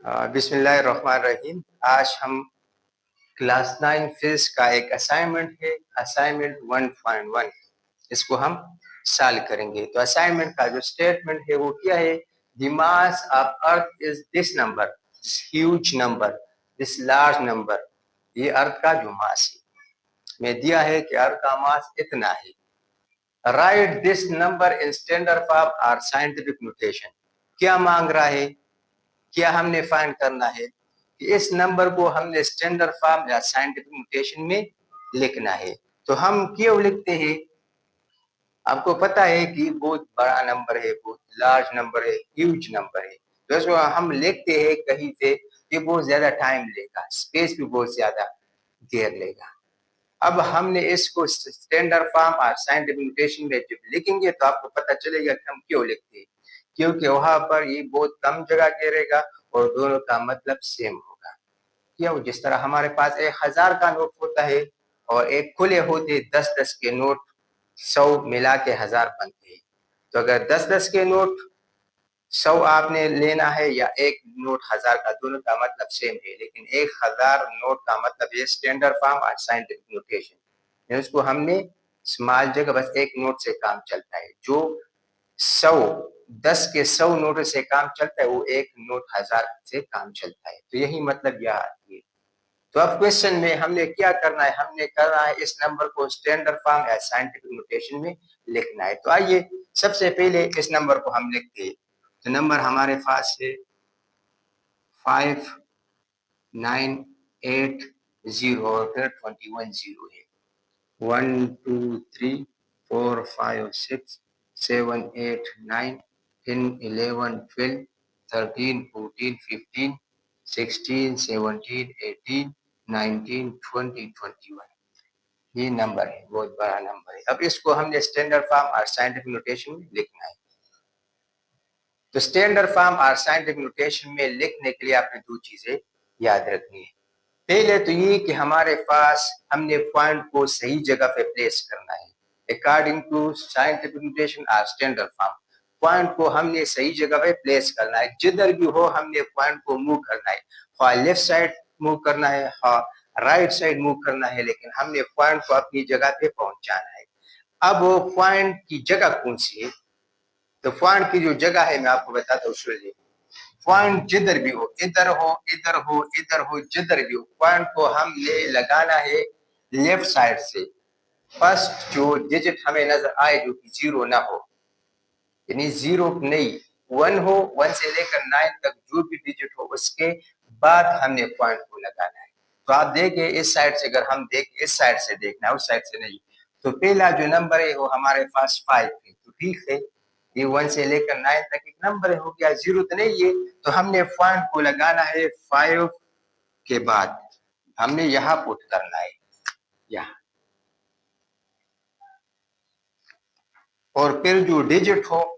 बिस्मिल्लाहिर्रहमानिर्रहीम। आज हम क्लास 9 फिजिक्स का एक असाइनमेंट है, असाइनमेंट 1.1। इसको हम सॉल्व करेंगे। तो असाइनमेंट का जो स्टेटमेंट है वो क्या है? The mass of earth is this number, this huge number, this large number. ये अर्थ का जो मास है में दिया है कि अर्थ का मास इतना है। Right this number in standard form और साइंटिफिक नोटेशन। क्या मांग रहा है? क्या हमने फाइंड करना है कि इस नंबर को हमने स्टैंडर्ड फॉर्म या साइंटिफिक नोटेशन में लिखना है। तो हम क्यों लिखते हैं? आपको पता है कि बहुत बड़ा नंबर है, बहुत लार्ज नंबर है, ह्यूज नंबर है। तो इसको हम लिखते हैं कहीं पे, ये बहुत ज्यादा टाइम लेगा, स्पेस भी बहुत ज्यादा घेर लेगा। अब हमने इसको स्टैंडर्ड फॉर्म और साइंटिफिक नोटेशन में जब लिखेंगे तो आपको पता चलेगा कि हम क्यों लिखते हैं। क्योंकि वहां पर ये बहुत कम जगह घेरेगा और दोनों का मतलब सेम होगा। क्यों? जिस तरह हमारे पास 1000 का नोट होता है और एक खुले होते 10-10 के नोट, 100 मिला के 1000 बनते हैं। तो अगर 10-10 के नोट 100 आपने लेना है या एक नोट 1000 का, दोनों का मतलब सेम है। लेकिन 1000 नोट का मतलब ये स्टैंडर्ड फॉर्म और साइंटिफिक नोटेशन, इसको हमने स्मॉल जगह बस एक नोट से काम चलता है। जो 100 10 के 100 नोट से काम चलता है वो एक नोट 1000 से काम चलता है। तो यही मतलब यह आती है। तो अब क्वेश्चन में हमने क्या करना है? हमने करना है इस नंबर को स्टैंडर्ड फॉर्म या साइंटिफिक नोटेशन में लिखना है। तो आइए सबसे पहले इस नंबर को हम लिखते हैं। तो नंबर हमारे पास है 5980 और फिर 21 जीरो है। 1 2 3 4 5 6 7 8 9 10 11 12 13 14 15 16 17 18 19 20 21। ये नंबर है, बहुत बड़ा नंबर है। अब इसको हमने स्टैंडर्ड फॉर्म और साइंटिफिक नोटेशन में लिखना है। तो स्टैंडर्ड फॉर्म और साइंटिफिक नोटेशन में लिखने के लिए आपने दो चीजें याद रखनी है। पहले तो ये कि हमारे पास हमने पॉइंट को सही जगह पे प्लेस करना है अकॉर्डिंग टू साइंटिफिक नोटेशन और स्टैंडर्ड फॉर्म। पॉइंट को हमने सही जगह पे प्लेस करना है। जिधर भी हो हमने पॉइंट को मूव करना है, हाँ लेफ्ट साइड मूव करना है, हाँ राइट साइड मूव करना है, लेकिन हमने पॉइंट को अपनी जगह पे पहुंचाना है। अब वो पॉइंट की जगह कौन सी है? तो पॉइंट की जो जगह है मैं आपको बताता हूँ, सुनिए। पॉइंट जिधर भी हो, इधर हो, इधर हो, इधर हो, जिधर भी हो, पॉइंट को हमने लगाना है लेफ्ट साइड से। फर्स्ट जो डिजिट हमें नजर आए जो कि जीरो ना हो, यानी जीरो नहीं, 1 हो, 1 से लेकर 9 तक जो भी डिजिट हो उसके बाद हमने पॉइंट को लगाना है। तो आप देखिए इस साइड से, अगर हम देखें इस साइड से देखना है, उस साइड से नहीं। तो पहला जो नंबर है वो हमारे पास 5 है, तो ठीक है, ये 1 से लेकर 9 तक एक नंबर हो गया, जीरो तो नहीं है। तो हमने पॉइंट को लगाना है 5 के बाद, हमने यहाँ पुट करना है यहाँ, और फिर जो डिजिट हो,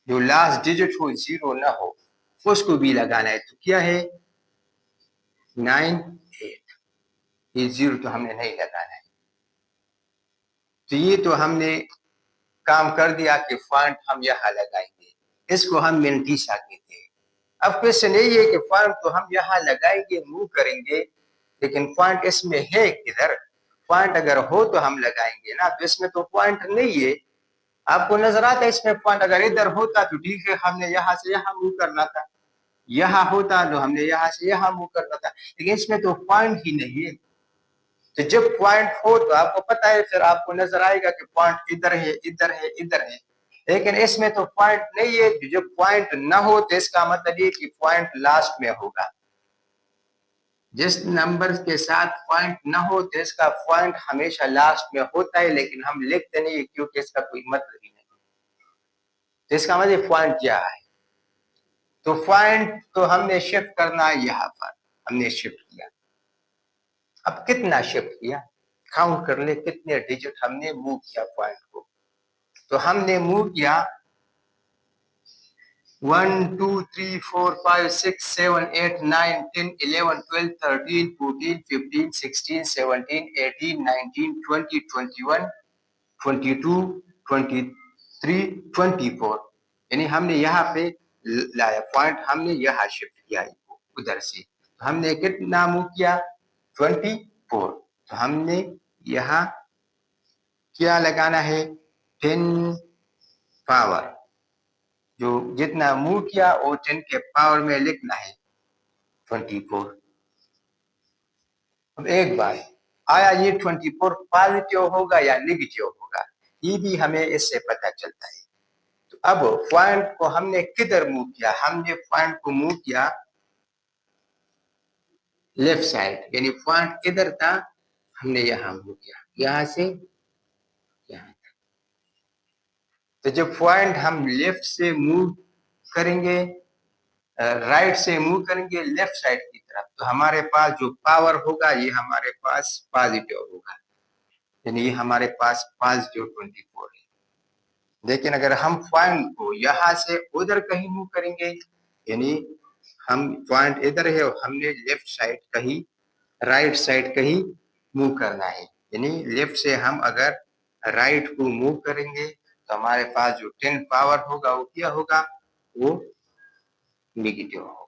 जो लास्ट डिजिट हो जीरो ना हो, उसको भी लगाना है। तो क्या है? 9 8, ये जीरो तो हमने नहीं लगाना है। तो ये तो हमने काम कर दिया कि पॉइंट हम यहाँ लगाएंगे, इसको हम मिनटीसा कहते हैं। अब क्वेश्चन यही है कि पॉइंट तो हम यहाँ लगाएंगे, मूव करेंगे, लेकिन पॉइंट इसमें है किधर? पॉइंट अगर हो तो हम लगाएंगे ना, तो इसमें तो पॉइंट नहीं है। आपको नजर आता है इसमें पॉइंट? अगर इधर होता तो ठीक है, हमने यहाँ से यहाँ मूव करना था, यहाँ होता तो हमने यहाँ से यहाँ मूव करना था, लेकिन इसमें तो पॉइंट ही नहीं है। तो जब पॉइंट हो तो आपको पता है, फिर आपको नजर आएगा कि पॉइंट इधर है, इधर है, इधर है, लेकिन इसमें तो पॉइंट नहीं है। जब पॉइंट ना हो तो इसका मतलब ये कि पॉइंट लास्ट में होगा। जिस नंबर के साथ पॉइंट ना हो तो इसका पॉइंट हमेशा लास्ट में होता है, लेकिन हम लिखते नहीं है क्योंकि इसका कोई मतलब ही नहीं। तो इसका मतलब पॉइंट क्या है? तो पॉइंट तो हमने शिफ्ट करना है, यहाँ पर हमने शिफ्ट किया। अब कितना शिफ्ट किया? काउंट कर ले कितने डिजिट हमने मूव किया पॉइंट को। तो हमने मूव किया 1 2 3 4 5 6 7 8 9 10 11 12 13 14 15 16 17 18 19 20 21 22 23 24, यानी हमने यहाँ पे लाया, पॉइंट हमने यहाँ शिफ्ट किया उधर से, तो हमने कितना मूव किया 24, तो हमने यहाँ क्या लगाना है 10 पावर, जो जितना मूव किया वो 10 के पावर में लिखना है 24। अब एक बार आया ये 24 पॉजिटिव होगा या नेगेटिव होगा, ये भी हमें इससे पता चलता है। तो अब पॉइंट को हमने किधर मूव किया, हमने पॉइंट को मूव किया लेफ्ट साइड, यानी पॉइंट किधर था, हमने यहाँ मूव किया, यहाँ से यहाँ। तो जब पॉइंट हम लेफ्ट से मूव करेंगे, राइट से मूव करेंगे लेफ्ट साइड की तरफ, तो हमारे पास जो पावर होगा ये हमारे पास पॉजिटिव होगा, यानी ये हमारे पास पॉजिटिव 24 है। लेकिन अगर हम पॉइंट को यहाँ से उधर कहीं मूव करेंगे, यानी हम पॉइंट इधर है और हमने लेफ्ट साइड कहीं राइट साइड कहीं मूव करना है, यानी लेफ्ट से हम अगर राइट को मूव करेंगे तो हमारे पास जो 10 पावर होगा वो क्या होगा, वो नेगेटिव होगा।